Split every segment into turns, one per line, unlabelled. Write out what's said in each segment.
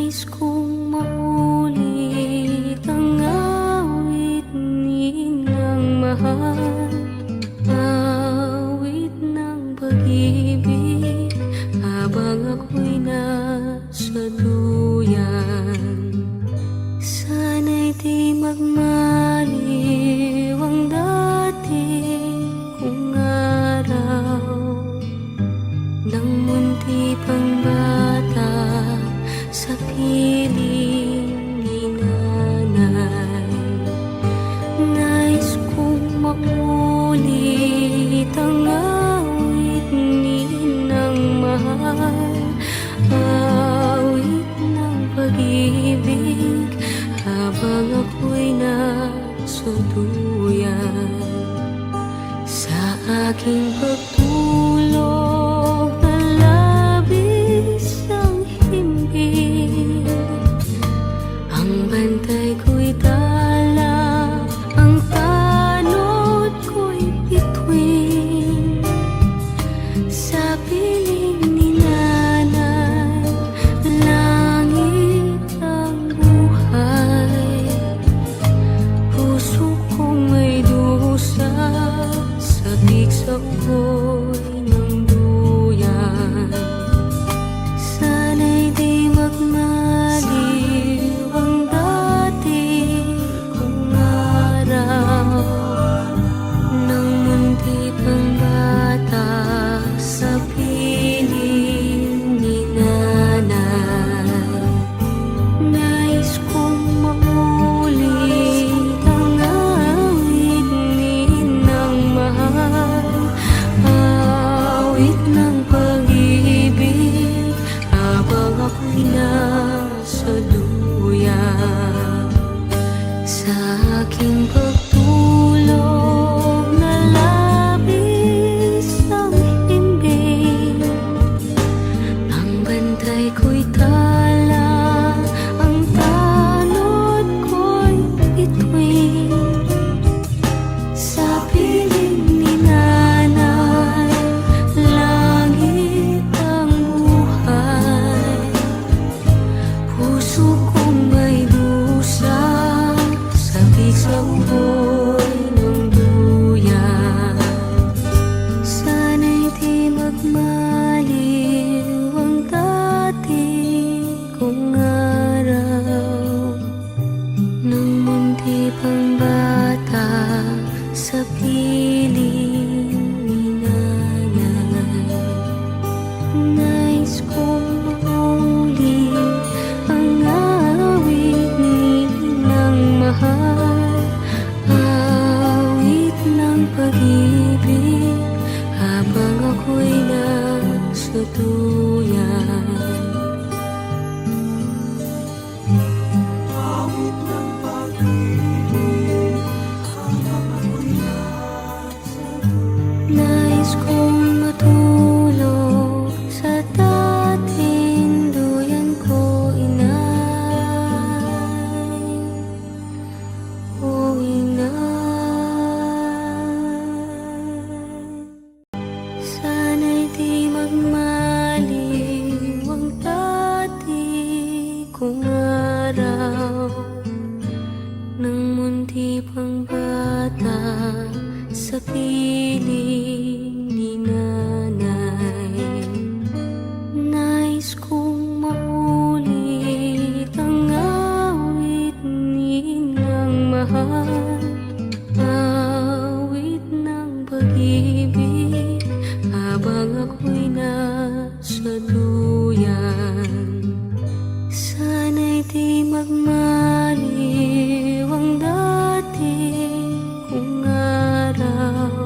Nais kong maulit ang awit ninang mahal, awit ng pag-ibig habang ako'y nasa duyan. Sana'y di magmaliw ang dating kong araw nang munti pang bata sa piling ni nanay. Nais kong maulit ang awit ninang mahal, awit ng pag-ibig habang ako'y nasa duyan. Sa aking pagtulog na labis ang himbing, ang bantay ko'y tala, ang tanod ko'y bituin. Sa piling ni nanay, langit ang buhay. Puso kong may dusa, sabik sa ugoy ng duyan. Sana'y di magmaliw ang dati kong araw nang munti pang bata sa piling ni nanay. Nais kong maulit ang awit ninang mahal, awit ng pag-ibig habang ako'y nasa duyan. Sa aking pagtulog na labis ang himbing, ang bantay ko'y tala, ang tanod ko'y bituin. Sa piling ni nanay, langit ang buhay. Puso kong may dusa, sabik sa ugoy ng duyan. Sana'y di magmaliw ang dati kong araw nang munti pang bata sa piling ni nanay. Nais kong maulit ang awit ninang mahal, awit ng pag-ibig habang ako'y nasa duyan. Awit ng pag-ibig habang ako'y nasa duyan. Nais kong matulog sa dating duyan ko, inay, o inay. Sana'y di magmaliw ang dati kong araw nang munti pang bata sa piling ni nanay. Nais kong maulit ang awit ninang mahal, awit ng pag-ibig habang ako'y nasa duyan. Sana'y di magmaliw ang dati kong araw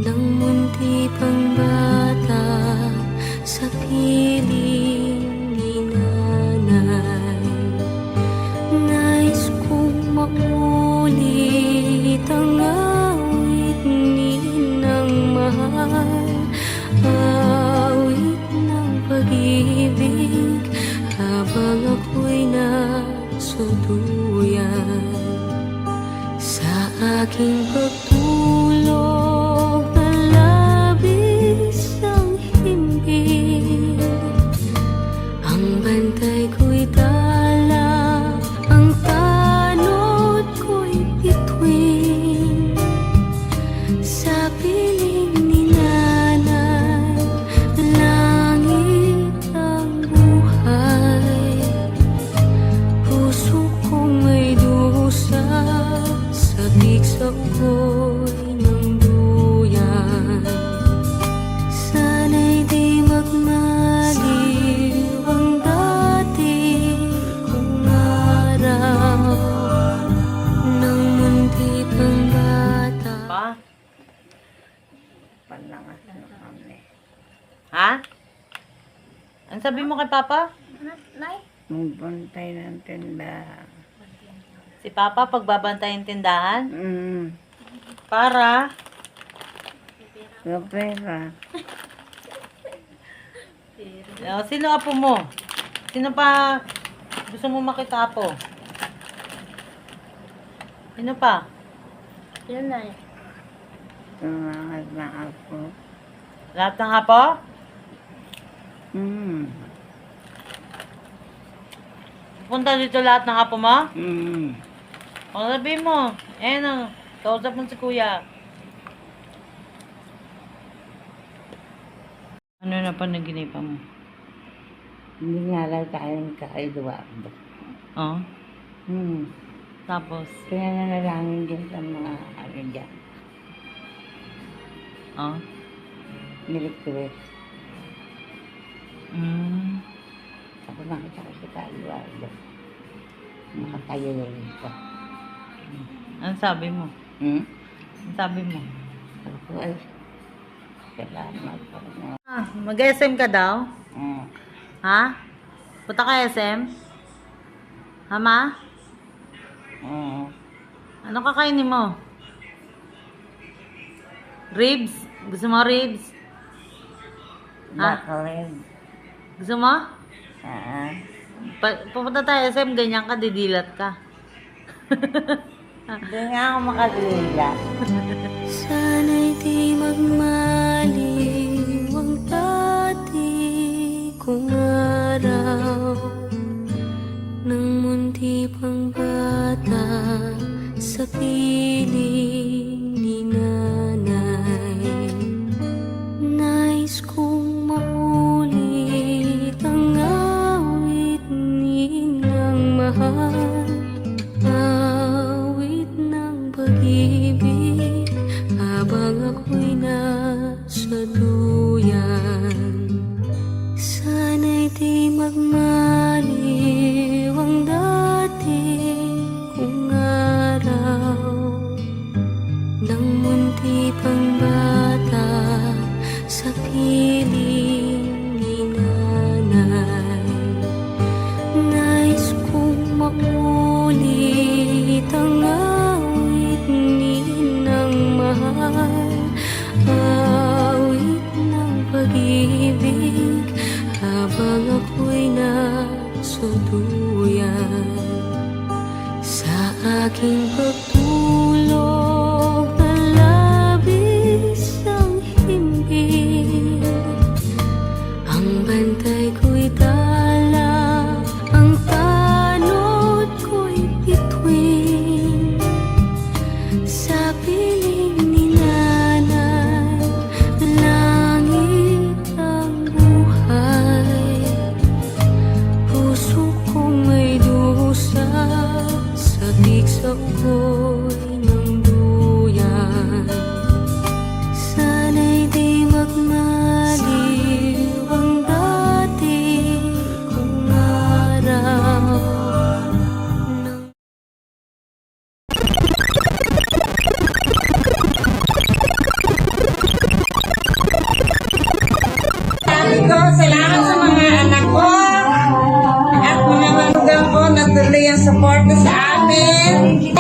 nang munti pang bata sa piling ni nanay. Nais kong maulit ang awit ninang mahal, awit ng pag-ibig habang ako'y nasa duyan. Sa aking pagtulog na labis ang himbing, ang bantay
sabi mo kay Papa?
Magbantay ng tindahan.
Si Papa pagbabantay yung tindahan?
Mm.
Para?
Kapera.
Sino apo mo? Sino pa gusto mo makita apo? Sino pa?
Yan na eh.
Tumangat na ako.
Lahat ng apo?
Mm.
Punta dito lahat ng apo mo?
Mm.
O sabihin mo, kausap mo si kuya. Ano na panaginipan mo?
Hindi nga lang tayong kakaiduwa.
Oh?
Hmm.
Tapos,
Kaya nanalangin din sa mga dyan.
oh?
Niligtuwis. Ako nakita ko si Eduardo. Nakatayo rin siya.
Ano sabi mo?
Hmm?
Ano sabi mo?
Sabi ko, ay, salamat po.
Mag-SM ka daw?
Hmm.
Ha? Punta ka SM? Ha, ma?
Hmm.
Ano kakainin mo? Ribs? Gusto mo ribs? Ha?
Baka rin.
Gusto mo?
Ah.
Pupunta tayo SM, ganyan ka, didilat ka.
Hindi nga ako makadila.
Sana'y di magmaliw ang dati kong araw nang munti pang bata sa piling ni nanay. Nais kong maulit ang awit ninang mahal, awit ng pag-ibig habang ako'y nasa duyan. Sana'y di magmaliw ang dati kong araw nang munti pang bata sa piling ni nanay. Nais kong maulit ang awit ninang mahal, awit ng pag-ibig habang ako'y nasa duyan. Sa aking pagtulog na labis ang himbing, ang bantay ko'y dala, ang tanod ko'y bituin. Sa piling ni nanay, langit ang buhay. Puso kong may dusa, sabik sa ugoy ng duyan. Sana'y di magmaliw ang dati kong araw nang
Sabi ko, salamat sa mga anak ko at mga manugang ko na tuloy ang suporta sa amin.